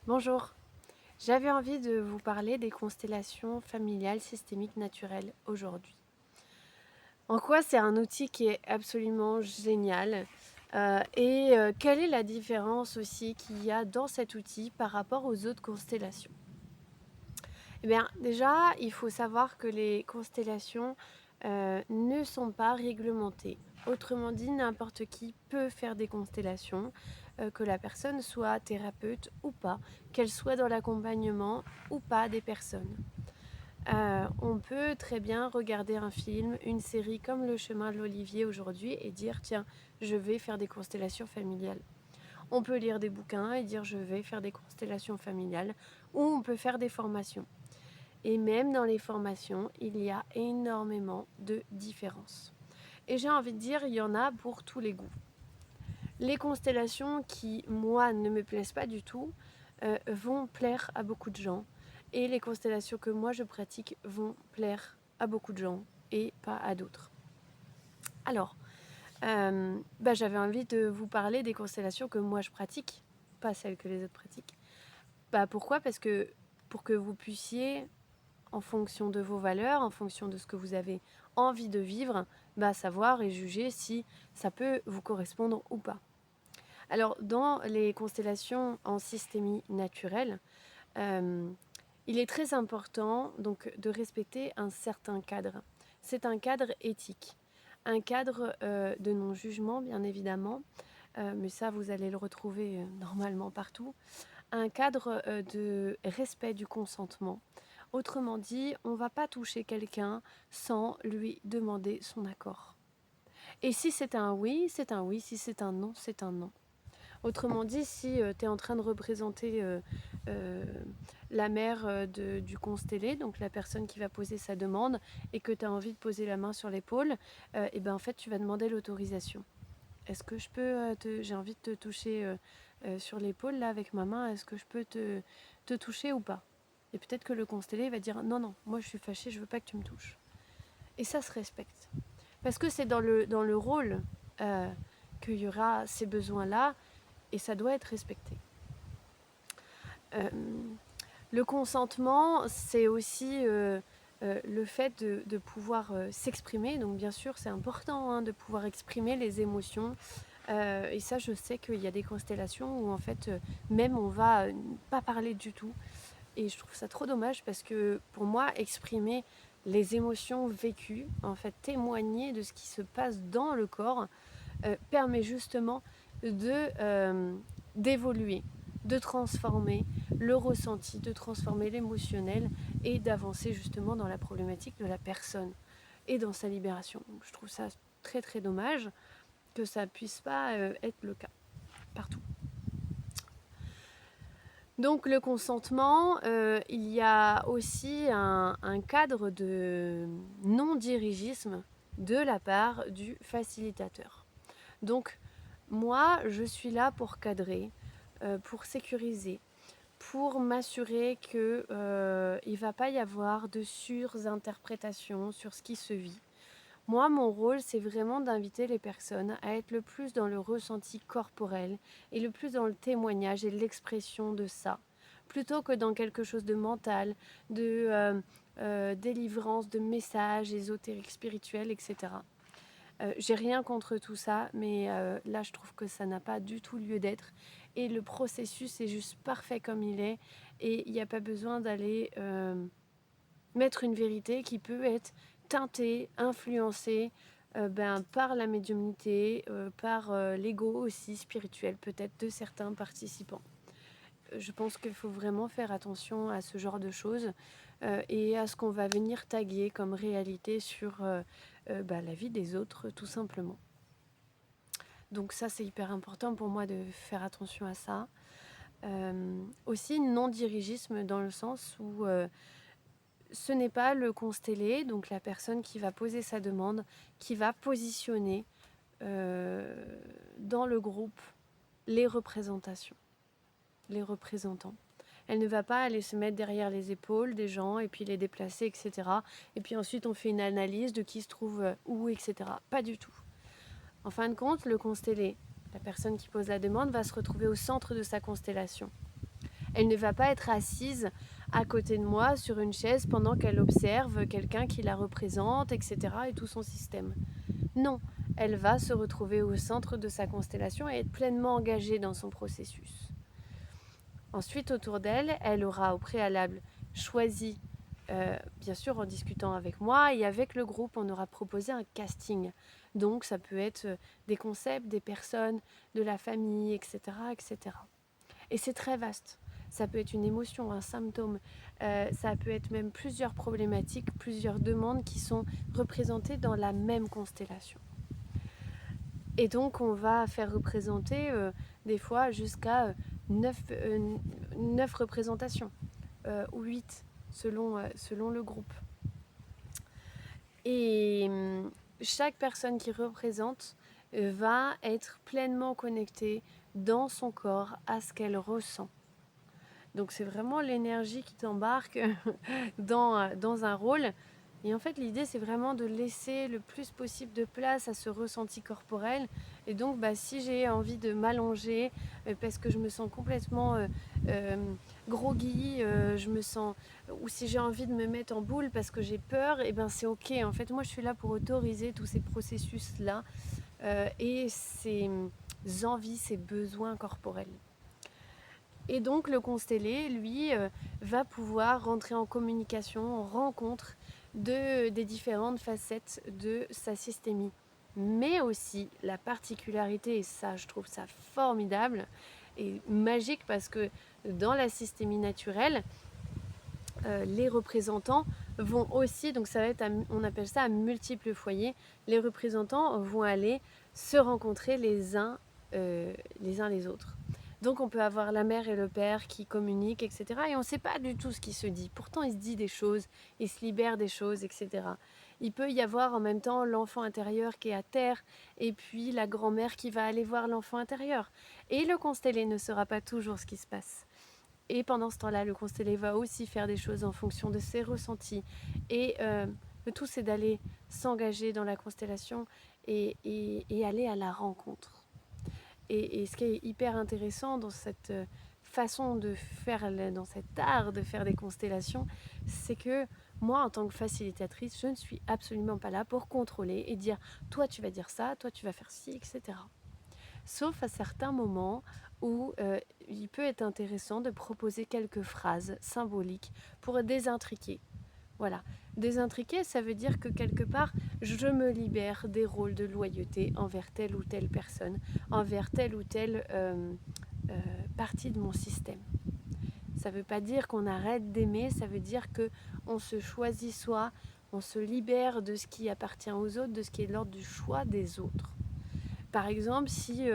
Bonjour, j'avais envie de vous parler des constellations familiales systémiques naturelles aujourd'hui. En quoi c'est un outil qui est absolument génial quelle est la différence aussi qu'il y a dans cet outil par rapport aux autres constellations? Eh bien, déjà, il faut savoir que les constellations ne sont pas réglementées. Autrement dit, n'importe qui peut faire des constellations, que la personne soit thérapeute ou pas, qu'elle soit dans l'accompagnement ou pas des personnes. On peut très bien regarder un film, une série comme Le Chemin de l'Olivier aujourd'hui et dire tiens, je vais faire des constellations familiales. On peut lire des bouquins et dire je vais faire des constellations familiales ou on peut faire des formations. Et même dans les formations, il y a énormément de différences. Et j'ai envie de dire, il y en a pour tous les goûts. Les constellations qui, moi, ne me plaisent pas du tout, vont plaire à beaucoup de gens. Et les constellations que moi je pratique vont plaire à beaucoup de gens et pas à d'autres. Alors, j'avais envie de vous parler des constellations que moi je pratique, pas celles que les autres pratiquent. Pourquoi? Parce que pour que vous puissiez en fonction de vos valeurs, en fonction de ce que vous avez envie de vivre, savoir et juger si ça peut vous correspondre ou pas. Alors, dans les constellations en systémie naturelle, il est très important donc de respecter un certain cadre. C'est un cadre éthique, un cadre de non-jugement bien évidemment, mais ça vous allez le retrouver normalement partout, un cadre de respect du consentement. Autrement dit, on ne va pas toucher quelqu'un sans lui demander son accord. Et si c'est un oui, c'est un oui. Si c'est un non, c'est un non. Autrement dit, si tu es en train de représenter euh, la mère du constellé, donc la personne qui va poser sa demande, et que tu as envie de poser la main sur l'épaule, en fait, tu vas demander l'autorisation. Est-ce que je peux j'ai envie de te toucher sur l'épaule là avec ma main, est-ce que je peux te toucher ou pas? Et peut-être que le constellé va dire non, non, moi je suis fâchée, je veux pas que tu me touches. Et ça se respecte. Parce que c'est dans le rôle qu'il y aura ces besoins-là et ça doit être respecté. Euh, le consentement, c'est aussi le fait de pouvoir s'exprimer. Donc bien sûr, c'est important de pouvoir exprimer les émotions. Et ça, je sais qu'il y a des constellations où en fait, même on va pas parler du tout. Et je trouve ça trop dommage parce que pour moi, exprimer les émotions vécues, en fait, témoigner de ce qui se passe dans le corps, permet justement d'évoluer, de transformer le ressenti, de transformer l'émotionnel et d'avancer justement dans la problématique de la personne et dans sa libération. Donc, je trouve ça très très dommage que ça puisse pas être le cas partout. Donc le consentement, il y a aussi un cadre de non-dirigisme de la part du facilitateur. Donc moi, je suis là pour cadrer, pour sécuriser, pour m'assurer qu'il ne va pas y avoir de surinterprétation sur ce qui se vit. Moi, mon rôle, c'est vraiment d'inviter les personnes à être le plus dans le ressenti corporel et le plus dans le témoignage et l'expression de ça, plutôt que dans quelque chose de mental, de délivrance de messages ésotériques, spirituels, etc. J'ai rien contre tout ça, mais là, je trouve que ça n'a pas du tout lieu d'être. Et le processus est juste parfait comme il est. Et il n'y a pas besoin d'aller mettre une vérité qui peut être teintée, influencée par la médiumnité, par l'ego aussi spirituel peut-être de certains participants. Je pense qu'il faut vraiment faire attention à ce genre de choses et à ce qu'on va venir taguer comme réalité sur la vie des autres tout simplement. Donc ça c'est hyper important pour moi de faire attention à ça. Aussi non-dirigisme dans le sens où ce n'est pas le constellé, donc la personne qui va poser sa demande, qui va positionner dans le groupe les représentations, les représentants. Elle ne va pas aller se mettre derrière les épaules des gens et puis les déplacer, etc. Et puis ensuite on fait une analyse de qui se trouve où, etc. Pas du tout. En fin de compte, le constellé, la personne qui pose la demande, va se retrouver au centre de sa constellation. Elle ne va pas être assise à côté de moi sur une chaise pendant qu'elle observe quelqu'un qui la représente, etc. et tout son système. Non, elle va se retrouver au centre de sa constellation et être pleinement engagée dans son processus. Ensuite, autour d'elle, elle aura au préalable choisi, bien sûr en discutant avec moi et avec le groupe, on aura proposé un casting. Donc ça peut être des concepts, des personnes, de la famille, etc. etc. Et c'est très vaste. Ça peut être une émotion, un symptôme, ça peut être même plusieurs problématiques, plusieurs demandes qui sont représentées dans la même constellation. Et donc on va faire représenter des fois jusqu'à 9 représentations, ou 8 selon le groupe. Et chaque personne qui représente va être pleinement connectée dans son corps à ce qu'elle ressent. Donc c'est vraiment l'énergie qui t'embarque dans un rôle. Et en fait, l'idée, c'est vraiment de laisser le plus possible de place à ce ressenti corporel. Et donc, si j'ai envie de m'allonger parce que je me sens complètement groggy, je me sens, ou si j'ai envie de me mettre en boule parce que j'ai peur, et c'est ok. En fait, moi, je suis là pour autoriser tous ces processus-là et ces envies, ces besoins corporels. Et donc le constellé, lui, va pouvoir rentrer en communication, en rencontre des différentes facettes de sa systémie. Mais aussi la particularité, et ça je trouve ça formidable et magique, parce que dans la systémie naturelle, les représentants vont aussi, donc ça va être, on appelle ça à multiples foyers, les représentants vont aller se rencontrer les uns les autres. Donc on peut avoir la mère et le père qui communiquent, etc. Et on ne sait pas du tout ce qui se dit. Pourtant, il se dit des choses, il se libère des choses, etc. Il peut y avoir en même temps l'enfant intérieur qui est à terre, et puis la grand-mère qui va aller voir l'enfant intérieur. Et le constellé ne saura pas toujours ce qui se passe. Et pendant ce temps-là, le constellé va aussi faire des choses en fonction de ses ressentis. Et le tout, c'est d'aller s'engager dans la constellation et aller à la rencontre. Et ce qui est hyper intéressant dans cette façon de faire, dans cet art de faire des constellations, c'est que moi, en tant que facilitatrice, je ne suis absolument pas là pour contrôler et dire « toi, tu vas dire ça, toi, tu vas faire ci, etc. » Sauf à certains moments où il peut être intéressant de proposer quelques phrases symboliques pour désintriquer. Voilà. Désintriquer, ça veut dire que quelque part, je me libère des rôles de loyauté envers telle ou telle personne, envers telle ou telle partie de mon système. Ça ne veut pas dire qu'on arrête d'aimer, ça veut dire qu'on se choisit soi, on se libère de ce qui appartient aux autres, de ce qui est de l'ordre du choix des autres. Par exemple, si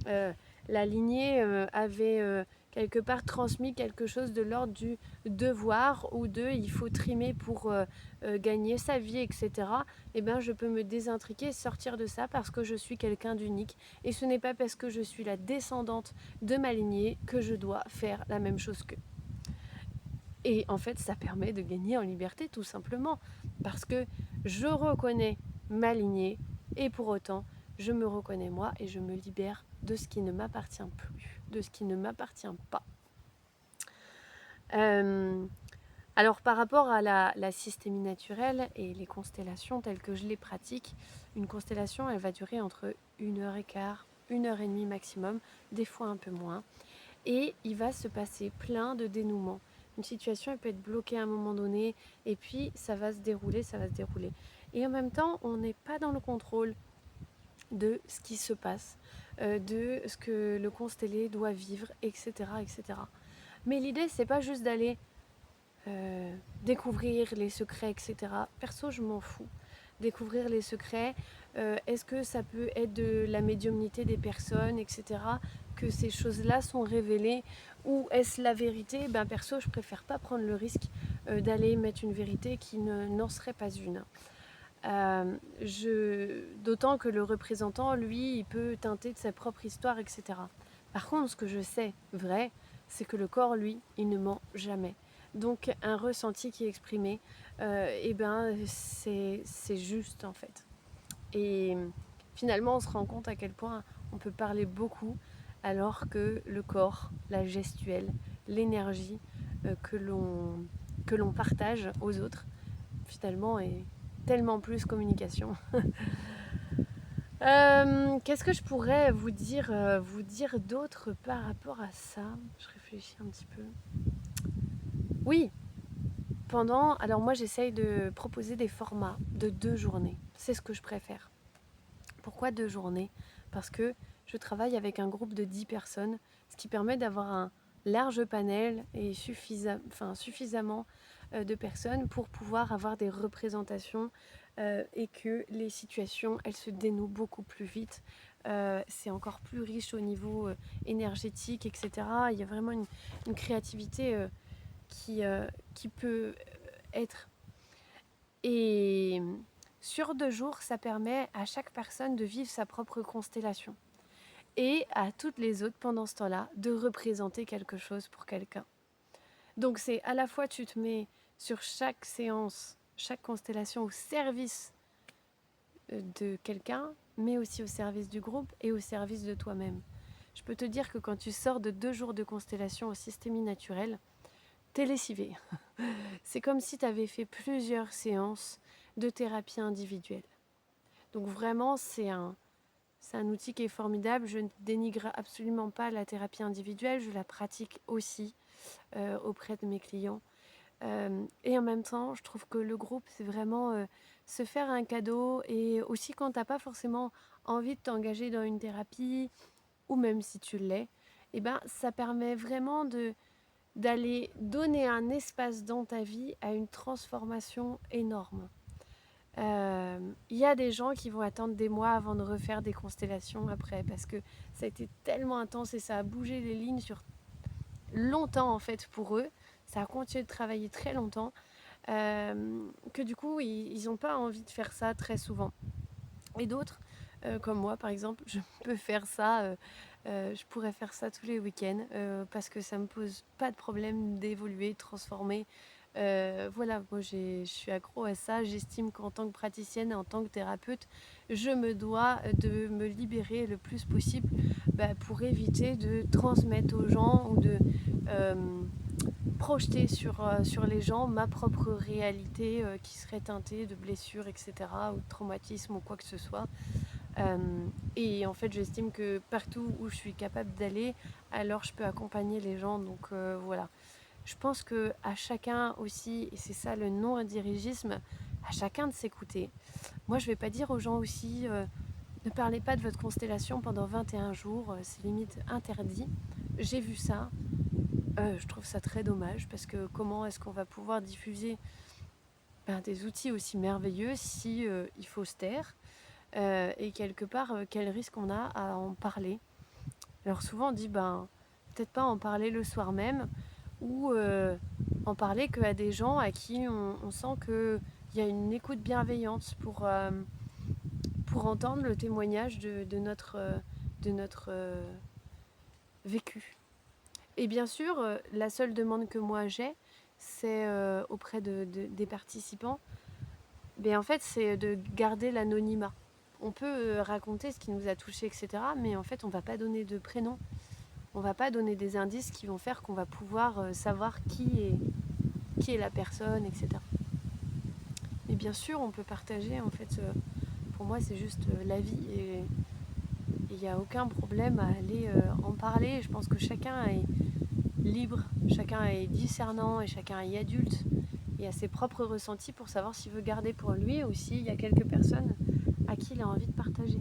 la lignée avait quelque part transmis quelque chose de l'ordre du devoir ou de il faut trimer pour gagner sa vie, etc., je peux me désintriquer et sortir de ça parce que je suis quelqu'un d'unique. Et ce n'est pas parce que je suis la descendante de ma lignée que je dois faire la même chose qu'eux. Et en fait, ça permet de gagner en liberté tout simplement parce que je reconnais ma lignée et pour autant, je me reconnais moi et je me libère de ce qui ne m'appartient plus, de ce qui ne m'appartient pas. Alors par rapport à la systémie naturelle et les constellations telles que je les pratique, une constellation, elle va durer entre 1h15, 1h30 maximum, des fois un peu moins. Et il va se passer plein de dénouements. Une situation, elle peut être bloquée à un moment donné, et puis ça va se dérouler, ça va se dérouler. Et en même temps, on n'est pas dans le contrôle de ce qui se passe, de ce que le constellé doit vivre, etc. etc. Mais l'idée, c'est pas juste d'aller découvrir les secrets, etc. Perso, je m'en fous. Découvrir les secrets, est-ce que ça peut être de la médiumnité des personnes, etc., que ces choses-là sont révélées, ou est-ce la vérité? Perso, je préfère pas prendre le risque d'aller mettre une vérité qui n'en serait pas une. D'autant que le représentant, lui, il peut teinter de sa propre histoire, etc. Par contre, ce que je sais vrai, c'est que le corps, lui, il ne ment jamais. Donc un ressenti qui est exprimé, c'est juste en fait. Et finalement, on se rend compte à quel point on peut parler beaucoup alors que le corps, la gestuelle, l'énergie que l'on partage aux autres, finalement, est tellement plus communication. Qu'est-ce que je pourrais vous dire d'autre par rapport à ça? Je réfléchis un petit peu. Oui, alors moi j'essaye de proposer des formats de 2 journées. C'est ce que je préfère. Pourquoi 2 journées? Parce que je travaille avec un groupe de 10 personnes, ce qui permet d'avoir un large panel et suffisamment de personnes pour pouvoir avoir des représentations et que les situations, elles se dénouent beaucoup plus vite. C'est encore plus riche au niveau énergétique, etc. Il y a vraiment une créativité qui peut être. Et sur 2 jours, ça permet à chaque personne de vivre sa propre constellation. Et à toutes les autres, pendant ce temps-là, de représenter quelque chose pour quelqu'un. Donc c'est à la fois, tu te mets sur chaque séance, chaque constellation au service de quelqu'un, mais aussi au service du groupe et au service de toi-même. Je peux te dire que quand tu sors de 2 jours de constellation au systémie naturel, t'es lessivé. C'est comme si tu avais fait plusieurs séances de thérapie individuelle. Donc vraiment, c'est un outil qui est formidable. Je ne dénigre absolument pas la thérapie individuelle, je la pratique aussi auprès de mes clients. Et en même temps, je trouve que le groupe, c'est vraiment se faire un cadeau. Et aussi quand tu n'as pas forcément envie de t'engager dans une thérapie, ou même si tu l'es, eh ben, ça permet vraiment d'aller donner un espace dans ta vie à une transformation énorme. Il y a des gens qui vont attendre des mois avant de refaire des constellations après, parce que ça a été tellement intense et ça a bougé les lignes sur longtemps en fait pour eux. Ça a continué de travailler très longtemps, que du coup ils n'ont pas envie de faire ça très souvent. Et d'autres, comme moi par exemple, je peux faire ça, je pourrais faire ça tous les week-ends parce que ça me pose pas de problème d'évoluer, de transformer. Voilà, moi je suis accro à ça. J'estime qu'en tant que praticienne et en tant que thérapeute, je me dois de me libérer le plus possible pour éviter de transmettre aux gens ou de projeter sur les gens ma propre réalité qui serait teintée de blessures, etc., ou de traumatisme ou quoi que ce soit. Et en fait, j'estime que partout où je suis capable d'aller, alors je peux accompagner les gens. Donc voilà. Je pense que à chacun aussi, et c'est ça le non-dirigisme, à chacun de s'écouter. Moi, je vais pas dire aux gens aussi, ne parlez pas de votre constellation pendant 21 jours, c'est limite interdit. J'ai vu ça. Je trouve ça très dommage parce que comment est-ce qu'on va pouvoir diffuser des outils aussi merveilleux si il faut se taire et quelque part quel risque on a à en parler. Alors souvent on dit peut-être pas en parler le soir même ou en parler qu'à des gens à qui on sent qu'il y a une écoute bienveillante pour entendre le témoignage de notre vécu. Et bien sûr, la seule demande que moi j'ai, c'est auprès des participants, en fait, c'est de garder l'anonymat. On peut raconter ce qui nous a touché, etc. Mais en fait, on ne va pas donner de prénom. On ne va pas donner des indices qui vont faire qu'on va pouvoir savoir qui est la personne, etc. Mais bien sûr, on peut partager. En fait, pour moi, c'est juste la vie. Et il n'y a aucun problème à aller en parler. Je pense que chacun est libre, chacun est discernant et chacun est adulte et a ses propres ressentis pour savoir s'il veut garder pour lui ou s'il y a quelques personnes à qui il a envie de partager.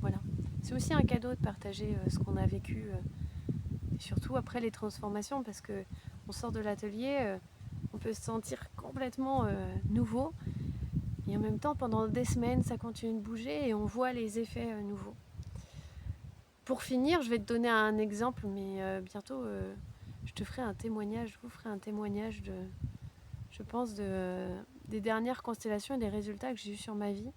Voilà. C'est aussi un cadeau de partager ce qu'on a vécu, et surtout après les transformations, parce que on sort de l'atelier, on peut se sentir complètement nouveau, et en même temps pendant des semaines ça continue de bouger et on voit les effets nouveaux. Pour finir, je vais te donner un exemple, mais bientôt je te ferai un témoignage, je vous ferai un témoignage je pense, des dernières constellations et des résultats que j'ai eus sur ma vie.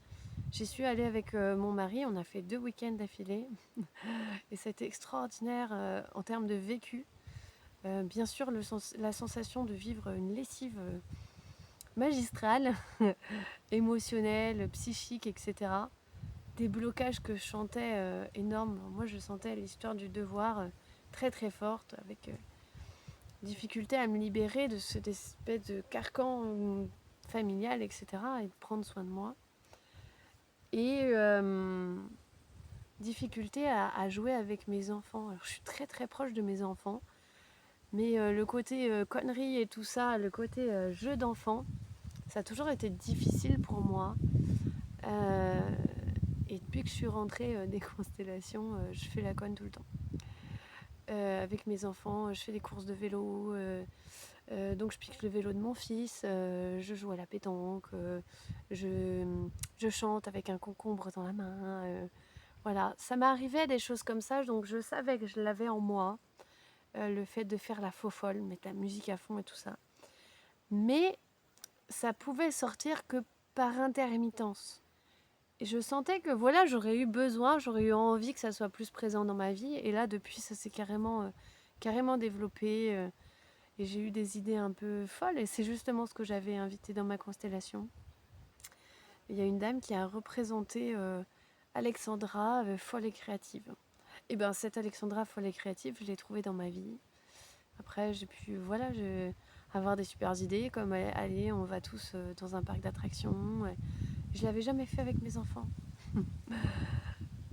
J'y suis allée avec mon mari, on a fait 2 week-ends d'affilée et c'était extraordinaire en termes de vécu. Bien sûr, la sensation de vivre une lessive magistrale, émotionnelle, psychique, etc. Des blocages que je sentais énormes. Moi, je sentais l'histoire du devoir très très forte avec difficulté à me libérer de cette espèce de carcan familial, etc. et de prendre soin de moi. Et difficulté à jouer avec mes enfants. Alors, je suis très très proche de mes enfants, mais le côté connerie et tout ça, le côté jeu d'enfant, ça a toujours été difficile pour moi. Et depuis que je suis rentrée des constellations, je fais la conne tout le temps. Avec mes enfants, je fais des courses de vélo, donc je pique le vélo de mon fils, je joue à la pétanque, je chante avec un concombre dans la main. Voilà, ça m'arrivait des choses comme ça, donc je savais que je l'avais en moi, le fait de faire la faux folle, mettre la musique à fond et tout ça. Mais ça pouvait sortir que par intermittence. Et je sentais que voilà, j'aurais eu besoin, j'aurais eu envie que ça soit plus présent dans ma vie. Et là, depuis, ça s'est carrément développé. Et j'ai eu des idées un peu folles. Et c'est justement ce que j'avais invité dans ma constellation. Il y a une dame qui a représenté Alexandra, folle et créative. Et bien cette Alexandra folle et créative, je l'ai trouvée dans ma vie. Après, j'ai pu avoir des super idées, comme aller, on va tous dans un parc d'attractions. Je l'avais jamais fait avec mes enfants.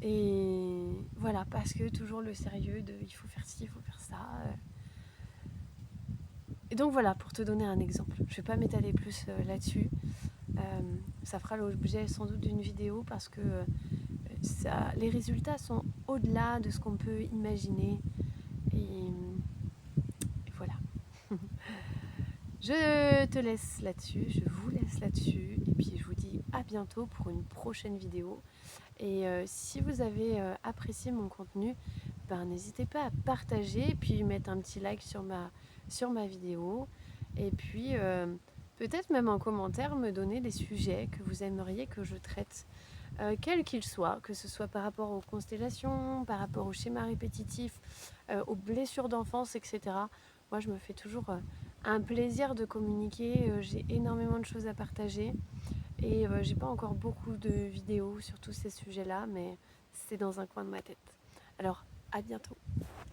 Et voilà, parce que toujours le sérieux de il faut faire ci, il faut faire ça. Et donc voilà, pour te donner un exemple. Je ne vais pas m'étaler plus là-dessus. Ça fera l'objet sans doute d'une vidéo parce que les résultats sont au-delà de ce qu'on peut imaginer. Et voilà. Je te laisse là-dessus, je vous laisse là-dessus. Et puis je vous dis à bientôt pour une prochaine vidéo. Et si vous avez apprécié mon contenu, n'hésitez pas à partager et puis mettre un petit like sur ma vidéo. Et puis peut-être même en commentaire me donner des sujets que vous aimeriez que je traite, quels qu'ils soient, que ce soit par rapport aux constellations, par rapport aux schémas répétitifs, aux blessures d'enfance, etc. Moi, je me fais toujours un plaisir de communiquer. J'ai énormément de choses à partager. Et j'ai pas encore beaucoup de vidéos sur tous ces sujets-là, mais c'est dans un coin de ma tête. Alors, à bientôt.